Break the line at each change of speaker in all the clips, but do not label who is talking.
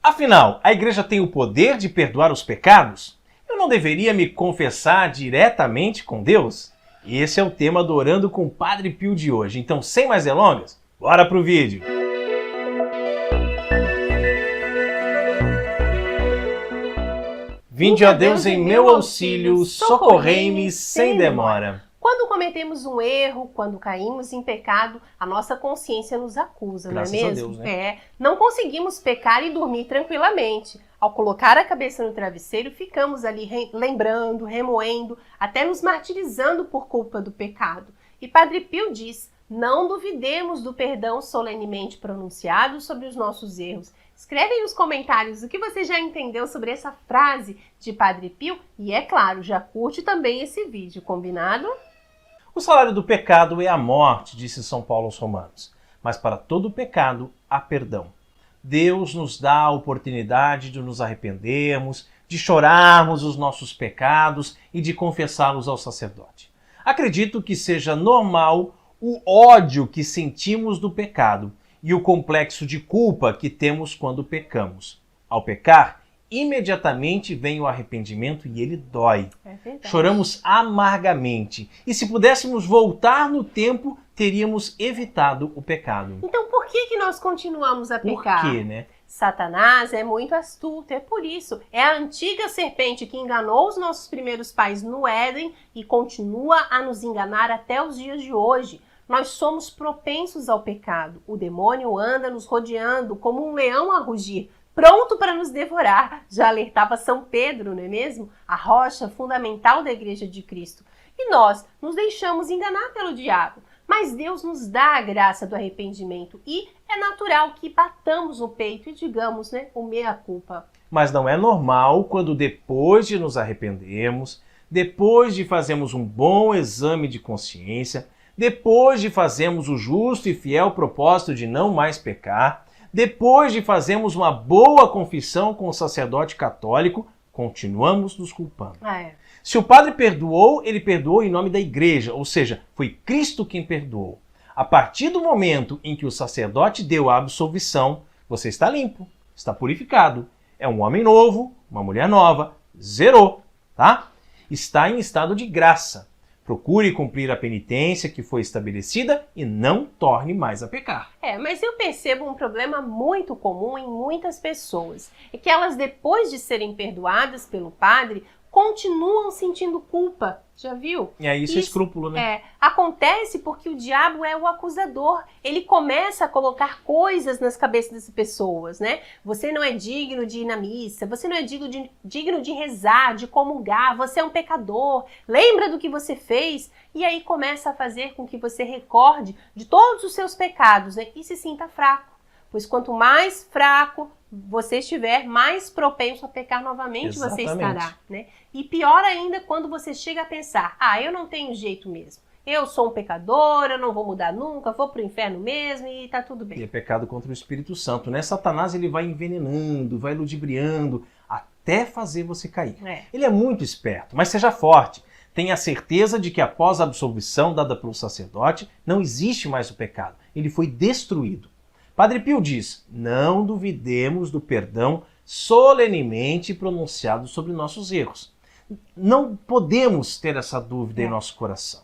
Afinal, a igreja tem o poder de perdoar os pecados? Eu não deveria me confessar diretamente com Deus? Esse é o tema do Orando com o Padre Pio de hoje. Então, sem mais delongas, bora pro vídeo! Vinde, ó Deus, em meu auxílio, socorrei-me sem demora.
Quando cometemos um erro, quando caímos em pecado, a nossa consciência nos acusa,
Graças
não é
a
mesmo?
Deus, né?
Não conseguimos pecar e dormir tranquilamente. Ao colocar a cabeça no travesseiro, ficamos ali lembrando, remoendo, até nos martirizando por culpa do pecado. E Padre Pio diz: não duvidemos do perdão solenemente pronunciado sobre os nossos erros. Escreve aí nos comentários o que você já entendeu sobre essa frase de Padre Pio e, é claro, já curte também esse vídeo, combinado?
O salário do pecado é a morte, disse São Paulo aos Romanos. Mas para todo pecado há perdão. Deus nos dá a oportunidade de nos arrependermos, de chorarmos os nossos pecados e de confessá-los ao sacerdote. Acredito que seja normal o ódio que sentimos do pecado e o complexo de culpa que temos quando pecamos. Ao pecar, imediatamente vem o arrependimento e ele dói.
É verdade.
Choramos amargamente. E se pudéssemos voltar no tempo, teríamos evitado o pecado.
Então por que nós continuamos a pecar?
Por quê, né?
Satanás é muito astuto, é por isso. É a antiga serpente que enganou os nossos primeiros pais no Éden e continua a nos enganar até os dias de hoje. Nós somos propensos ao pecado. O demônio anda nos rodeando como um leão a rugir, pronto para nos devorar. Já alertava São Pedro, não é mesmo? A rocha fundamental da Igreja de Cristo. E nós nos deixamos enganar pelo diabo. Mas Deus nos dá a graça do arrependimento e é natural que batamos no peito e digamos, o meia-culpa.
Mas não é normal quando depois de nos arrependermos, depois de fazermos um bom exame de consciência, depois de fazermos o justo e fiel propósito de não mais pecar, depois de fazermos uma boa confissão com o sacerdote católico, continuamos nos culpando. Se o padre perdoou, ele perdoou em nome da igreja, ou seja, foi Cristo quem perdoou. A partir do momento em que o sacerdote deu a absolvição, você está limpo, está purificado. É um homem novo, uma mulher nova, zerou, tá? Está em estado de graça. Procure cumprir a penitência que foi estabelecida e não torne mais a pecar.
Mas eu percebo um problema muito comum em muitas pessoas. É que elas, depois de serem perdoadas pelo padre, continuam sentindo culpa. Já viu?
E aí isso é escrúpulo, né?
Acontece porque o diabo é o acusador. Ele começa a colocar coisas nas cabeças das pessoas, né? Você não é digno de ir na missa, você não é digno de rezar, de comungar, você é um pecador, lembra do que você fez? E aí começa a fazer com que você recorde de todos os seus pecados, né? E se sinta fraco. Pois quanto mais fraco você estiver, mais propenso a pecar novamente. Exatamente. Você estará, né? E pior ainda quando você chega a pensar, eu não tenho jeito mesmo. Eu sou um pecador, eu não vou mudar nunca, vou pro inferno mesmo e tá tudo bem.
E é pecado contra o Espírito Santo, né? Satanás, ele vai envenenando, vai ludibriando, até fazer você cair. Ele é muito esperto, mas seja forte. Tenha certeza de que após a absolvição dada pelo sacerdote, não existe mais o pecado. Ele foi destruído. Padre Pio diz: não duvidemos do perdão solenemente pronunciado sobre nossos erros. Não podemos ter essa dúvida em nosso coração,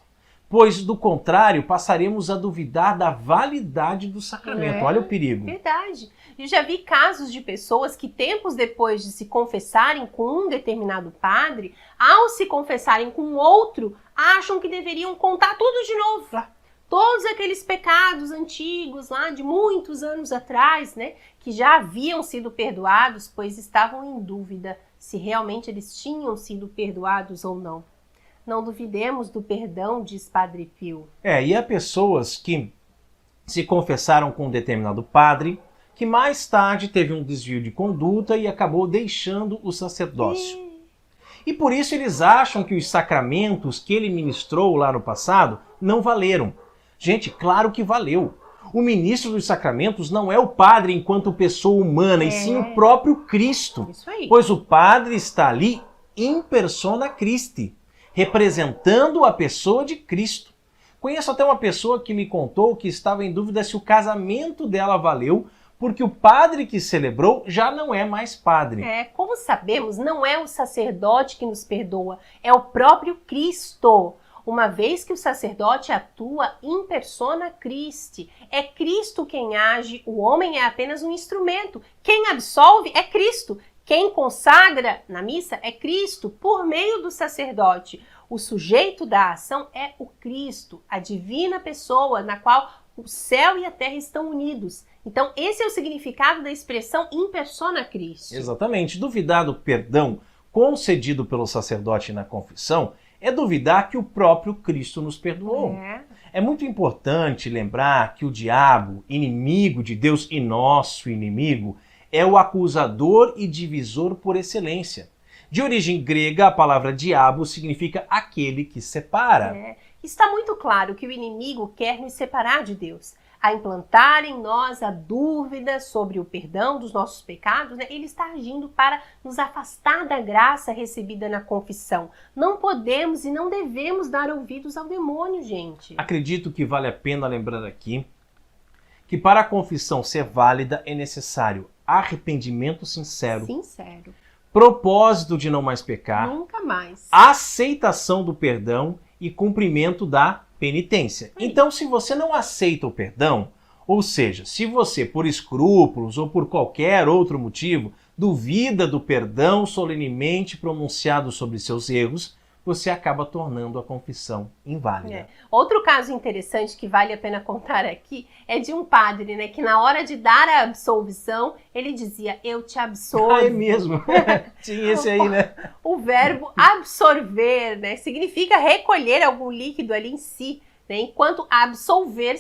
pois, do contrário, passaremos a duvidar da validade do sacramento. Olha o perigo.
Verdade. Eu já vi casos de pessoas que, tempos depois de se confessarem com um determinado padre, ao se confessarem com outro, acham que deveriam contar tudo de novo. Todos aqueles pecados antigos lá de muitos anos atrás, né, que já haviam sido perdoados, pois estavam em dúvida se realmente eles tinham sido perdoados ou não. Não duvidemos do perdão, diz Padre Pio.
E há pessoas que se confessaram com um determinado padre, que mais tarde teve um desvio de conduta e acabou deixando o sacerdócio. E por isso eles acham que os sacramentos que ele ministrou lá no passado não valeram. Gente, claro que valeu. O ministro dos sacramentos não é o padre enquanto pessoa humana, e sim o próprio Cristo.
Isso aí.
Pois o padre está ali in persona Christi, representando a pessoa de Cristo. Conheço até uma pessoa que me contou que estava em dúvida se o casamento dela valeu porque o padre que celebrou já não é mais padre.
Como sabemos, não é o sacerdote que nos perdoa, é o próprio Cristo. Uma vez que o sacerdote atua in persona Christi, é Cristo quem age, o homem é apenas um instrumento. Quem absolve é Cristo. Quem consagra na missa é Cristo, por meio do sacerdote. O sujeito da ação é o Cristo, a divina pessoa na qual o céu e a terra estão unidos. Então, esse é o significado da expressão in persona Christi.
Exatamente. Duvidar do perdão concedido pelo sacerdote na confissão é duvidar que o próprio Cristo nos perdoou. É muito importante lembrar que o diabo, inimigo de Deus e nosso inimigo, é o acusador e divisor por excelência. De origem grega, a palavra diabo significa aquele que separa.
Está muito claro que o inimigo quer nos separar de Deus. A implantar em nós a dúvida sobre o perdão dos nossos pecados, ele está agindo para nos afastar da graça recebida na confissão. Não podemos e não devemos dar ouvidos ao demônio, gente.
Acredito que vale a pena lembrar aqui que para a confissão ser válida é necessário arrependimento sincero, propósito de não mais pecar,
nunca mais,
aceitação do perdão e cumprimento da penitência. Então, se você não aceita o perdão, ou seja, se você, por escrúpulos ou por qualquer outro motivo, duvida do perdão solenemente pronunciado sobre seus erros, você acaba tornando a confissão inválida.
Outro caso interessante que vale a pena contar aqui é de um padre, que na hora de dar a absolvição, ele dizia, eu te absolvo.
É mesmo? Tinha esse aí, né?
O verbo absorver, significa recolher algum líquido ali em si, enquanto absolver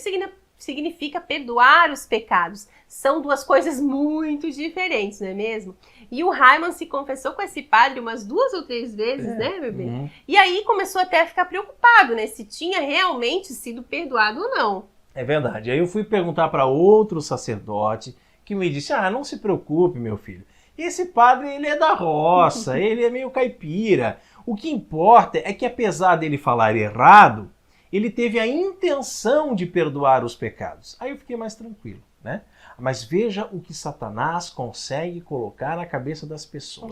significa perdoar os pecados. São duas coisas muito diferentes, não é mesmo? E o Raimann se confessou com esse padre umas 2 ou 3 vezes, né, bebê? E aí começou até a ficar preocupado, se tinha realmente sido perdoado ou não.
É verdade. Aí eu fui perguntar para outro sacerdote que me disse, não se preocupe, meu filho. Esse padre, ele é da roça, ele é meio caipira. O que importa é que apesar dele falar errado, ele teve a intenção de perdoar os pecados. Aí eu fiquei mais tranquilo, né? Mas veja o que Satanás consegue colocar na cabeça das pessoas,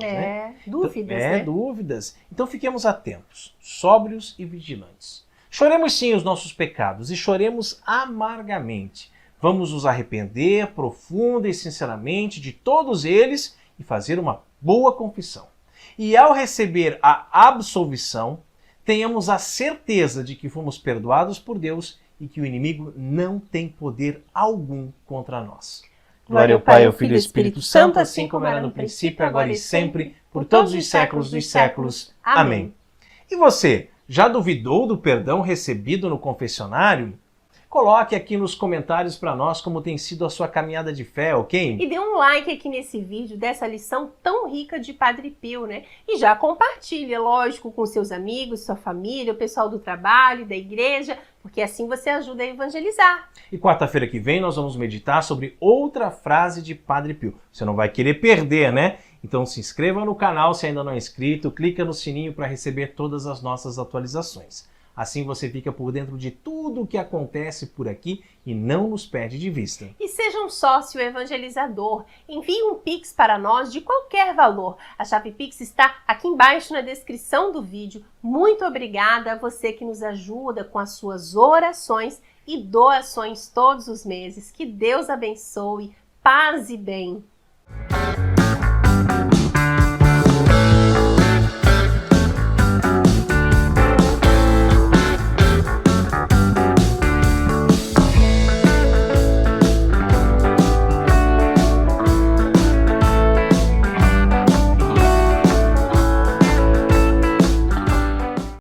Dúvidas,
dúvidas. Então fiquemos atentos, sóbrios e vigilantes. Choremos sim os nossos pecados e choremos amargamente. Vamos nos arrepender profunda e sinceramente de todos eles e fazer uma boa confissão. E ao receber a absolvição, tenhamos a certeza de que fomos perdoados por Deus e que o inimigo não tem poder algum contra nós.
Glória ao Pai, ao Filho e ao Espírito Santo, assim como era no princípio, agora e sempre, por todos os séculos dos séculos. Amém.
E você, já duvidou do perdão recebido no confessionário? Coloque aqui nos comentários para nós como tem sido a sua caminhada de fé, ok?
E dê um like aqui nesse vídeo dessa lição tão rica de Padre Pio, E já compartilha, lógico, com seus amigos, sua família, o pessoal do trabalho, da igreja, porque assim você ajuda a evangelizar.
E quarta-feira que vem nós vamos meditar sobre outra frase de Padre Pio. Você não vai querer perder, né? Então se inscreva no canal se ainda não é inscrito, clica no sininho para receber todas as nossas atualizações. Assim você fica por dentro de tudo o que acontece por aqui e não nos perde de vista.
E seja um sócio evangelizador. Envie um Pix para nós de qualquer valor. A chave Pix está aqui embaixo na descrição do vídeo. Muito obrigada a você que nos ajuda com as suas orações e doações todos os meses. Que Deus abençoe. Paz e bem.